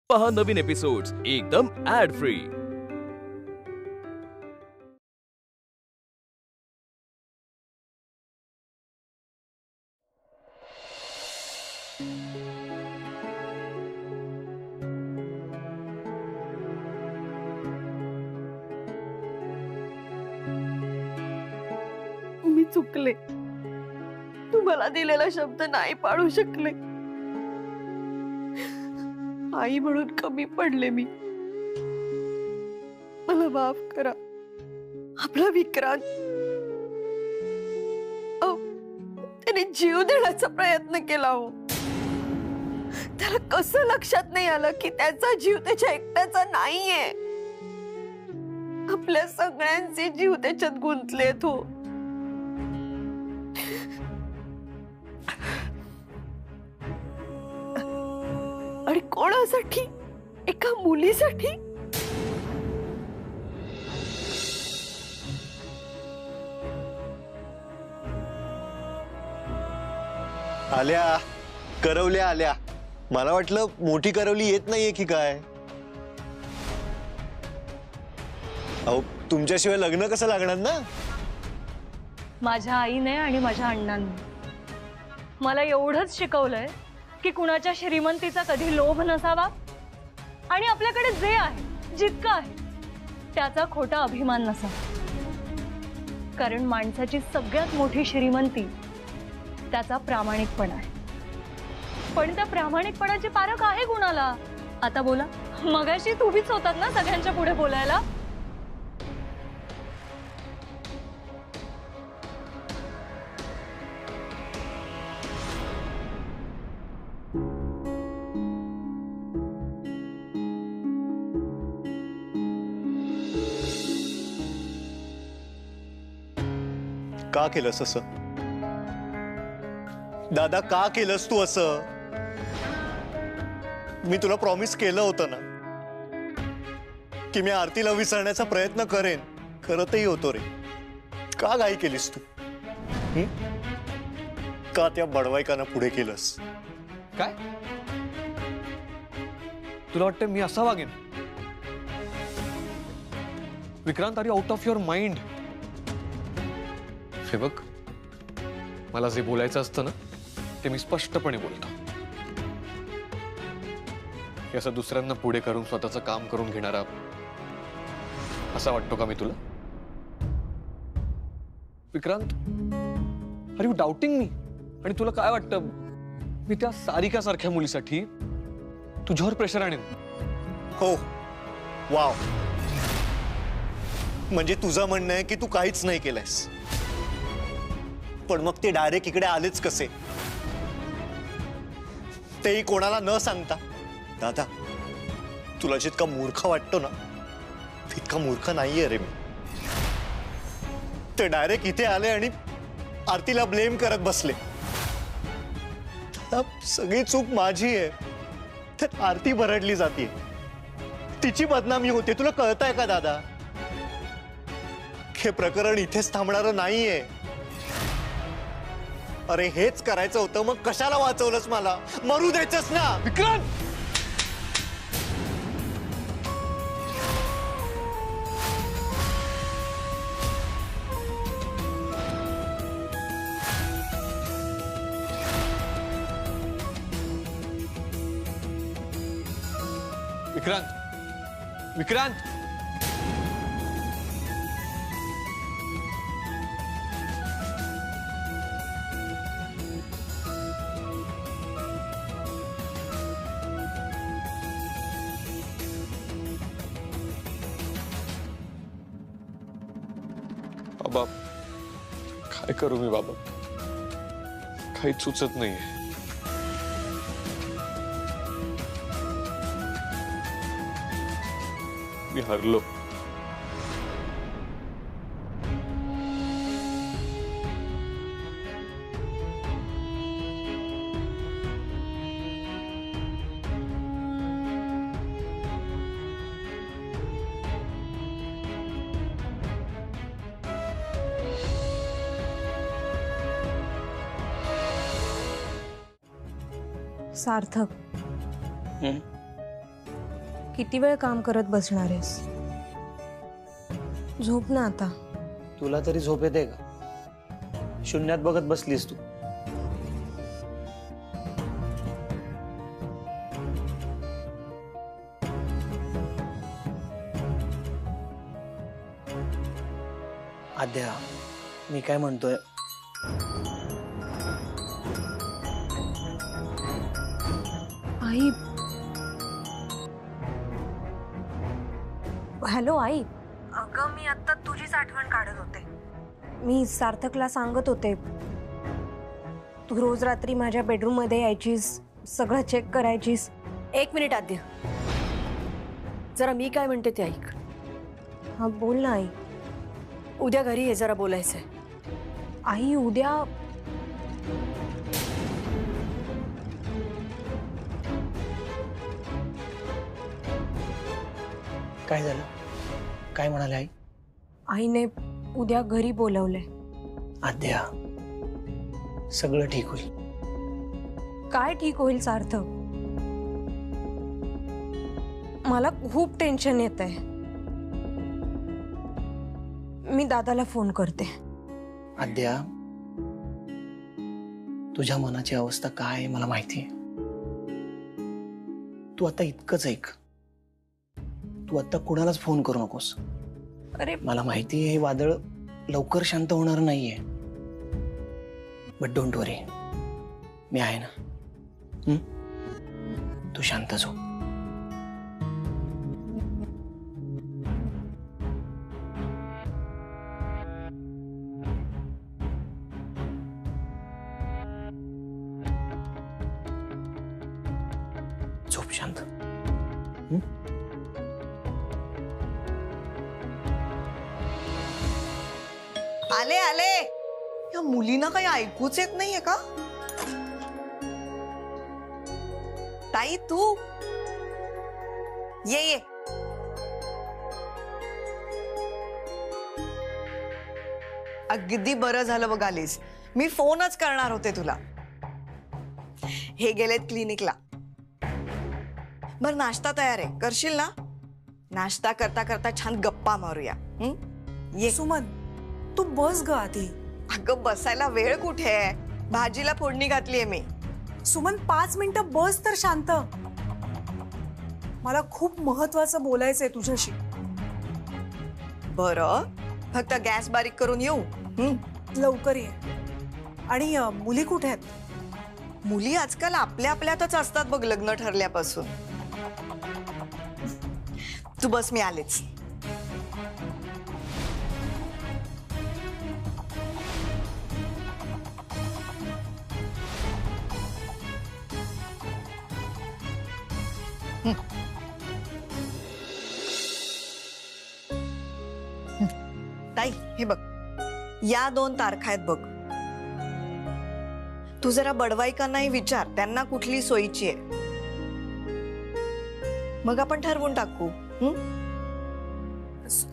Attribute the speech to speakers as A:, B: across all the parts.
A: पहा नवीन एपिसोड्स एकदम add free.
B: मी चुकले, तुम्हाला दिलेला शब्द नाही पाळू शकले। आई म्हणून कमी पडले मी, मला माफ करा। आपला विक्रांत त्याने जीव देण्याचा प्रयत्न केला हो। त्याला कसं लक्षात नाही आलं की त्याचा जीव त्याच्या एकट्याचा नाहीये, आपल्या सगळ्यांचे जीव त्याच्यात गुंतलेत हो। आणि कोणासाठी? एका मुलीसाठी?
C: आल्या करवल्या आल्या, मला वाटलं मोठी करवली येत नाहीये की काय। अहो तुमच्याशिवाय लग्न कसं लागणार ना।
D: माझ्या आईने आणि माझ्या अण्णांनी मला एवढंच शिकवलंय की कुणाच्या श्रीमंतीचा कधी लोभ नसावा आणि आपल्याकडे जे आहे जितकं आहे त्याचा खोटा अभिमान नसावा। कारण माणसाची सगळ्यात मोठी श्रीमंती त्याचा प्रामाणिकपणा आहे। पण त्या प्रामाणिकपणाची पारख आहे कुणाला? आता बोला, मगाशी तुम्हीच होतात ना सगळ्यांच्या पुढे बोलायला।
C: का केलंस असं दादा? का केलंस तू असं? मी तुला प्रॉमिस केलं होतं ना की मी आरतीला विसरण्याचा प्रयत्न करेन, करतही होतो रे। का घाई केलीस तू? का त्या बडवायकांना पुढे केलंस?
E: काय तुला वाटतं मी असा वागेन? Vikrant, are you out of your mind? हे बघ, मला जे बोलायचं असतं ना ते मी स्पष्टपणे बोलतो। हे असं दुसऱ्यांना पुढे करून स्वतःचं काम करून घेणारा असा वाटतो का मी तुला? विक्रांत, आर यू डाउटिंग मी? आणि तुला काय वाटतं मी त्या सारिका सारख्या मुलीसाठी तुझ्यावर प्रेशर आणेन?
C: हो, वाव। म्हणजे तुझं म्हणणं आहे की तू काहीच नाही केलंयस, पण मग ते डायरेक्ट इकडे आलेच कसे? तेही कोणाला न सांगता? दादा, तुला जितका मूर्ख वाटतो ना तितका मूर्ख नाहीये रे मी। ते डायरेक्ट इथे आले आणि आरतीला ब्लेम करत बसले। सगळी चूक माझी आहे, तर आरती भरडली जाते, तिची बदनामी होते। तुला कळतंय का दादा? हे प्रकरण इथेच थांबणारं नाहीये। अरे हेच करायचं होतं, मग कशाला वाचवलंस मला? मरू द्यायचंस ना विक्रांत।
E: विक्रांत, विक्रांत, बाबा काय करू मी? बाबा काही सुचत नाहीये। मी हरलो।
F: सार्थक, किती वेळ काम करत बसणार आहेस? झोप ना आता.
C: तुला तरी झोप येते का? शून्यात बघत बसलीस तू. आद्या, मी काय म्हणतोय,
F: आई. हॅलो आई. अगं मी आता तुझीच आठवण काढत होते. मी सार्थकला सांगत होते, तू रोज रात्री माझ्या बेडरूम मध्ये यायचीस, सगळं चेक करायचीस.
B: 1 मिनिट आद्य, जरा मी काय म्हणते ते ऐक.
F: हा बोल ना आई.
B: उद्या घरी ये, जरा बोलायचंय.
F: आई उद्या
C: काय झालं? काय म्हणाले आई?
F: आईने उद्या घरी बोलवलंय.
C: आद्या, सगळं ठीक होईल.
F: काय ठीक होईल सार्थक? मला खूप टेन्शन येत आहे. मी दादाला फोन करते.
C: आद्या, तुझ्या मनाची अवस्था काय आहे मला माहितीये. तू आता इतकंच ऐक, तू आता कुणालाच फोन करू नकोस.
F: अरे
C: मला माहितीये हे वादळ लवकर शांत होणार नाहीये, बट डोंट वरी, मी आहे ना. तू शांतच हो. झोप शांत.
G: आले आले. या मुलींना काही ऐकूच येत नाहीये का? ताई तू ये ये. अगदी बरं झालं बघ आलीस. मी फोनच करणार होते तुला. हे गेलेत क्लिनिकला. बर नाश्ता तयार आहे, करशील ना? नाश्ता करता करता छान गप्पा मारूया. ये.
H: सुमन, तू बस ग आधी.
G: अगं बसायला वेळ कुठे आहे? भाजीला फोडणी घातलीये मी.
H: सुमन 5 मिनिटं बस तर शांत. मला खूप महत्वाचं बोलायचंय तुझ्याशी.
G: बरं, फक्त गॅस बारीक करून येऊ.
H: लवकर ये. आणि मुली कुठे आहेत?
G: मुली आजकाल आपल्या आपल्यातच असतात बघ, लग्न ठरल्यापासून. तू बस, मी आलेच. ताई हे बघ, या 2 तारखा आहेत बघ. तू जरा बडवाईकांनाही विचार, त्यांना कुठली सोयीची आहे. मग आपण ठरवून टाकू.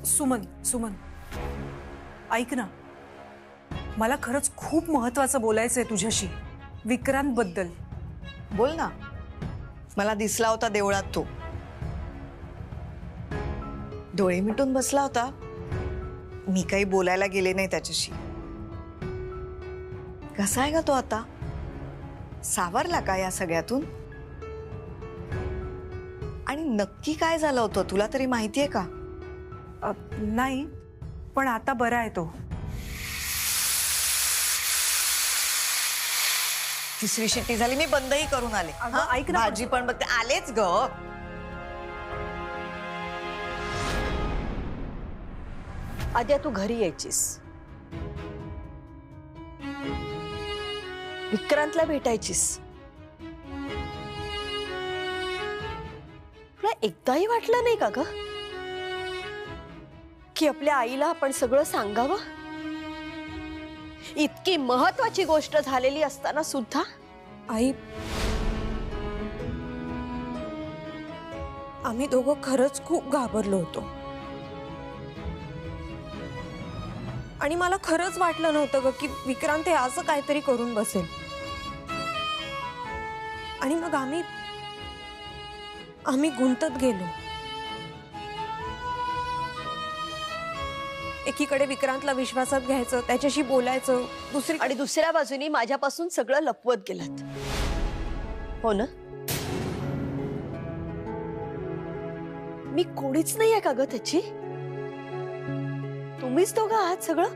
H: सुमन सुमन ऐक ना, मला खरंच खूप महत्वाचं बोलायचंय तुझ्याशी, विक्रांत बद्दल.
G: बोल ना. मला दिसला होता देवळात तो. डोळे मिटून बसला होता. मी काही बोलायला गेले नाही त्याच्याशी. कसा आहे का तो आता? सावरला का या सगळ्यातून? आणि नक्की काय झालं होतं तुला तरी माहितीये का?
H: नाही, पण आता बरा आहे तो.
G: 3री शिट्टी झाली, मी बंदही करून आले.
H: अगं, ऐक ना.
G: भाजी पण बघते. आलेच ग.
B: आद्या तू घरी यायचीस, विक्रांतला भेटायचीस. तुला एकदाही वाटलं नाही का ग की आपल्या आईला आपण सगळं सांगावं? इतकी महत्वाची गोष्ट झालेली असताना सुद्धा.
F: आई, आम्ही दोघं खरंच खूप घाबरलो होतो. आणि मला खरंच वाटलं नव्हतं ग की विक्रांत हे असं काहीतरी करून बसेल. आणि मग आम्ही गुंतत गेलो. एकीकडे विक्रांतला विश्वासात घ्यायचं, त्याच्याशी बोलायचं,
B: आणि दुसऱ्या बाजूनी माझ्यापासून सगळं लपवत गेलात, हो ना? मी कोणीच नाहीये का ग त्याची? तुम्हीच दोघं आहात सगळं.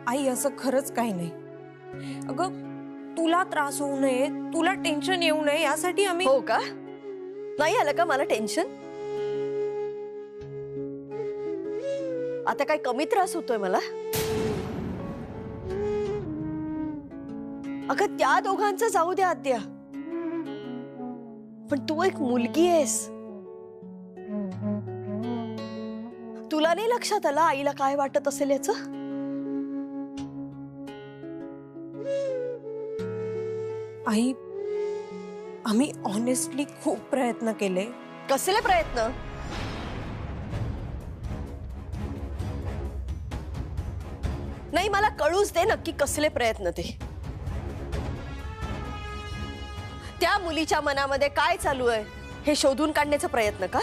F: आई असं खरंच काही नाही. अगं तुला त्रास होऊ नये, तुला टेन्शन येऊ नये यासाठी आम्ही.
B: हो का? नाही आलं का मला टेन्शन? आता काय कमी त्रास होतोय मला? अगं त्या दोघांचं जाऊ द्या आद्या, पण तू एक मुलगी आहेस. तुला नाही लक्षात आलं आईला काय वाटत असेल याचं?
F: आई आम्ही ऑनेस्टली खूप प्रयत्न केले.
B: कसले प्रयत्न? नाही, मला कळूच दे नक्की कसले प्रयत्न ते. त्या मुलीच्या मनामध्ये काय चालू आहे हे शोधून काढण्याचा प्रयत्न का?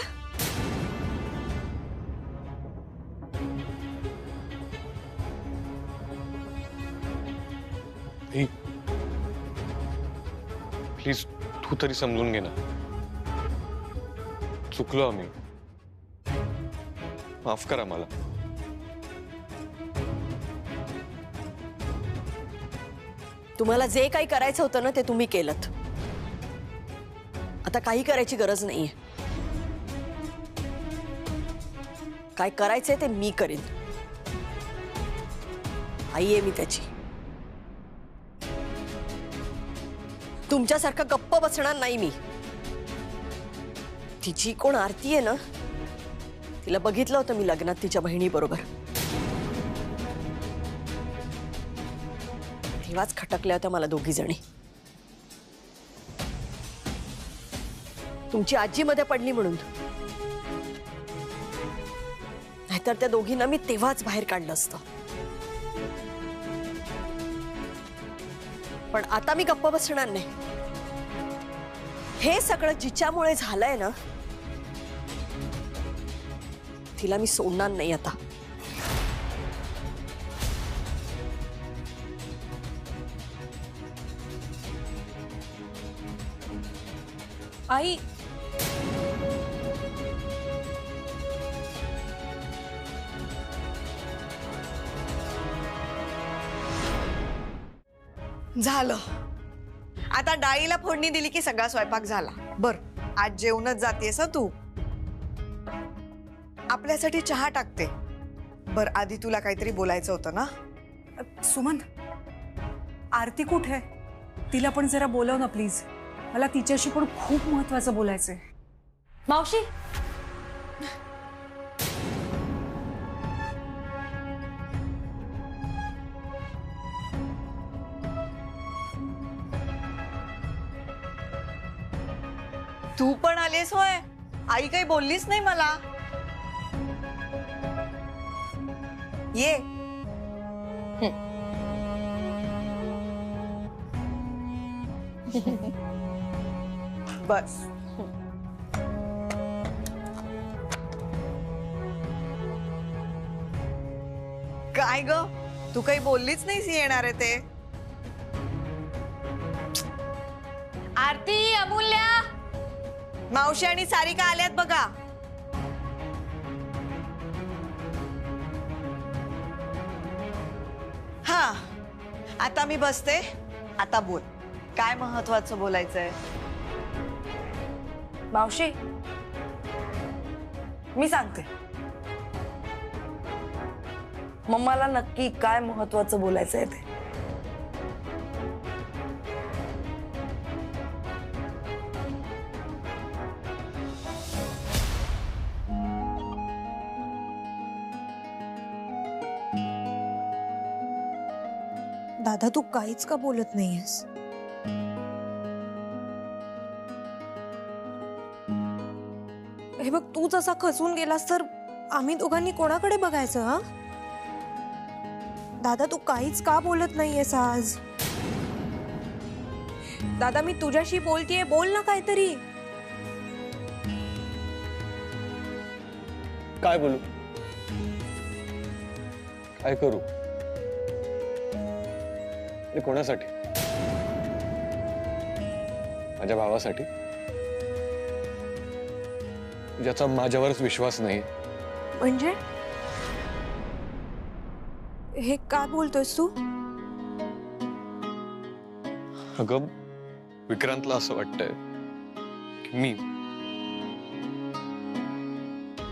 E: प्लीज तू तरी समजून घे ना. चुकलो आम्ही, माफ करा मला.
B: तुम्हाला जे काही करायचं होतं ना ते तुम्ही केलंत. आता काही करायची गरज नाहीये. काय करायचंय ते मी करीन. आई आहे मी त्याची. तुमच्यासारखं गप्प बसणार नाही मी. तिची कोण आरती आहे ना, तिला बघितलं होतं मी लग्नात तिच्या बहिणी बरोबर. तेव्हाच खटकल्या होत्या मला दोघी जणी. तुमची आजी मध्ये पडली म्हणून, नाहीतर त्या दोघींना मी तेव्हाच बाहेर काढलं असतं. पण आता मी गप्प बसणार नाही. हे सगळं जिच्यामुळे झालंय ना, तिला मी सोडणार नाही आता.
F: आई
G: झालं. आता डाळीला फोडणी दिली की सगळा स्वयंपाक झाला. बर, आज जेवणच जातेस तू. आपल्यासाठी चहा टाकते. बर, आधी तुला काहीतरी बोलायचं होतं ना.
H: सुमन, आरती कुठे आहे? तिला पण जरा बोलव ना प्लीज. मला तिच्याशी पण खूप महत्वाचं बोलायचंय.
D: मावशी,
G: तू पण आलीस होय? आई काही बोललीच नाही मला. ये. बस. काय ग, तू काही बोललीच नाहीस येणार आहे ते.
D: आरती, अमूल्या,
G: मावशी आणि सारिका आल्यात बघा. हा, आता मी बसते. आता बोल, काय महत्वाचं बोलायचंय?
I: मावशी, मी सांगते. मम्माला नक्की काय महत्वाचं बोलायचंय ते.
F: दादा तू काहीच का बोलत नाहीयेस? हे बघ, तूच असा खचून गेलास तर आम्ही दोघांनी कोणाकडे बघायचं? हा दादा, तू काहीच का बोलत नाहीयेस आज? दादा, मी तुझ्याशी बोलतेय, बोल ना काहीतरी.
E: काय बोलू? काय करू? आणि कोणासाठी? माझ्या भावासाठी, ज्याचा माझ्यावरच विश्वास नाही.
F: म्हणजे हे काय बोलतोयस तू?
E: अगं, विक्रांतला असं वाटतंय की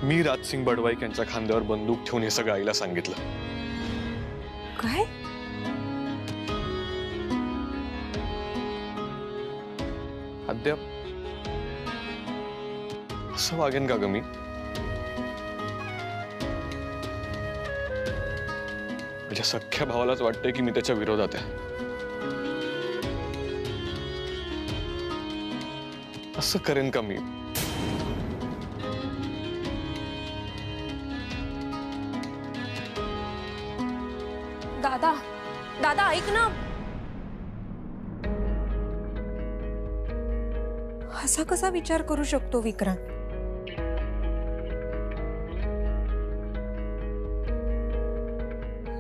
E: मी राजसिंग बडवाईक यांच्या खांद्यावर बंदूक ठेवून हे सगळं आईला सांगितलं.
F: काय?
E: अद्याप असं वागेन का ग मी? माझ्या सख्ख्या भावालाच वाटतंय की मी त्याच्या विरोधात आहे. असं करेन का मी?
F: दादा, दादा ऐक ना. असा कसा विचार करू शकतो विक्रांत?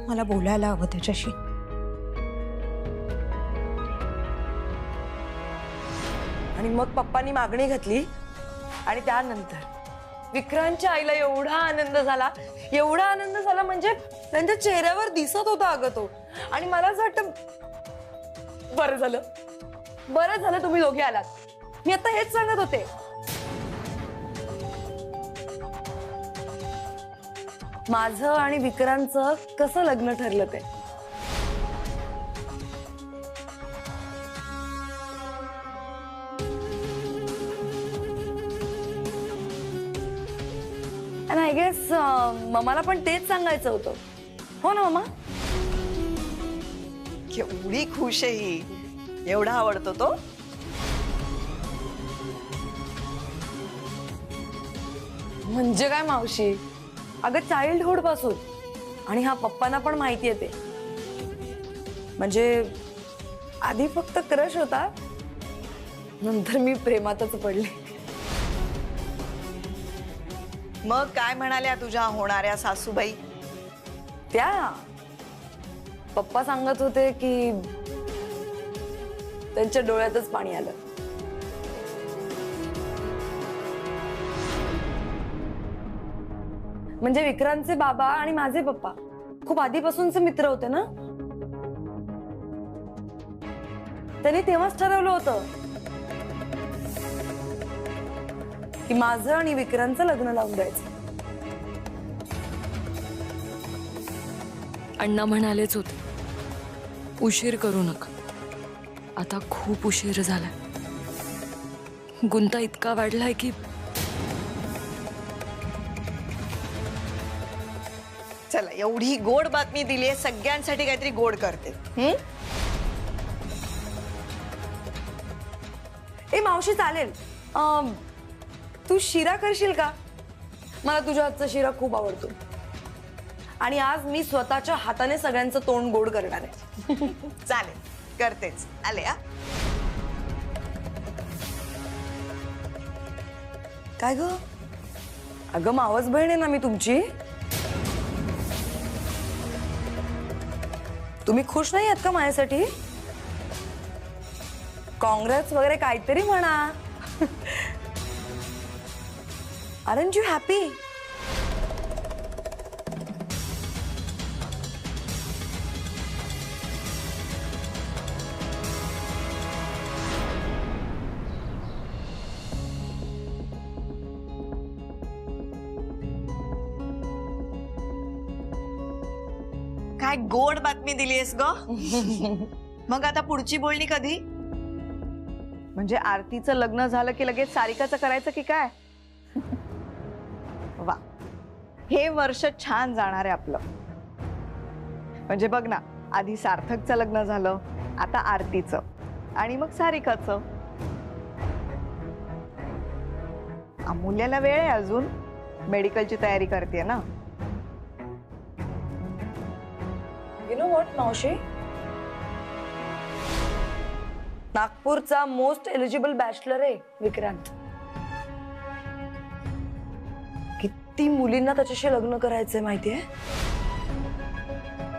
F: मला बोलायला हवं त्याच्याशी.
I: आणि मग पप्पांनी मागणी घातली आणि त्यानंतर विक्रांतच्या आईला एवढा आनंद झाला म्हणजे त्यांच्या चेहऱ्यावर दिसत होता अगं तो. आणि मला असं वाटतं बरं झालं तुम्ही दोघे आलात. मी आता हेच सांगत होते. माझं आणि विक्रांतचं कसं लग्न ठरलं ते. आणि आय गेस मम्माला पण तेच सांगायचं होतं, हो ना मम्मा?
G: केवढी खुश आहे ही. एवढा आवडतो तो.
I: म्हणजे काय मावशी, अगं चाइल्डहुड पासून. आणि हा पप्पांना पण माहिती आहे ते. म्हणजे आधी फक्त क्रश होता, नंतर मी प्रेमातच पडले.
G: मग काय म्हणाल्या तुझ्या होणाऱ्या सासूबाई?
I: त्या पप्पा सांगत होते की त्यांच्या डोळ्यातच पाणी आलं. म्हणजे विक्रांतचे बाबा आणि माझे पप्पा खूप आधीपासूनचे मित्र होते ना. त्यांनी तेव्हाच ठरवलं होतं की माझं आणि विक्रांतचं लग्न लावून द्यायचं.
J: अण्णा म्हणालेच होते, उशीर करू नका. आता खूप उशीर झालाय. गुंता इतका वाढलाय की.
G: चला, एवढी गोड बातमी दिली आहे, सगळ्यांसाठी काहीतरी गोड करते.
I: ए मावशी, चालेल तू शिरा करशील का? मला तुझ्या हातचा शिरा खूप आवडतो. आणि आज मी स्वतःच्या हाताने सगळ्यांचं तोंड गोड करणार आहे.
G: चालेल, करतेच. आले.
I: काय ग? अगं मावस बहीण आहे ना मी तुमची. तुम्ही खुश नाही आहात का माझ्यासाठी? काँग्रेस वगैरे काहीतरी म्हणा. Aren't you happy?
G: काय गोड बातमी दिलीयस ग. मग आता पुढची बोलणी कधी?
B: म्हणजे आरतीचं लग्न झालं की लगेच सारिकाचं करायचं की काय? वा, हे वर्ष छान जाणार आहे आपलं. म्हणजे बघ ना, आधी सार्थकचं लग्न झालं, आता आरतीचं, आणि मग सारिकाचं. अमूल्याला वेळ आहे अजून. मेडिकलची तयारी करते ना.
I: You know what, मावशी? नागपूरचा मोस्ट एलिजिबल बॅचलर आहे विक्रांत. किती मुलींना त्याच्याशी लग्न करायचंय माहितीये?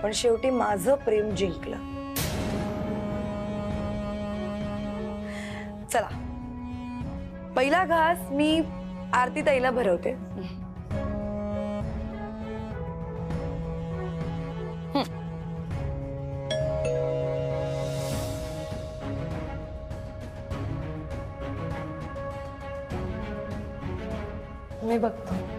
I: पण शेवटी माझं प्रेम जिंकलं. चला, पहिला घास मी आरती ताईला भरवते. मी बघतो.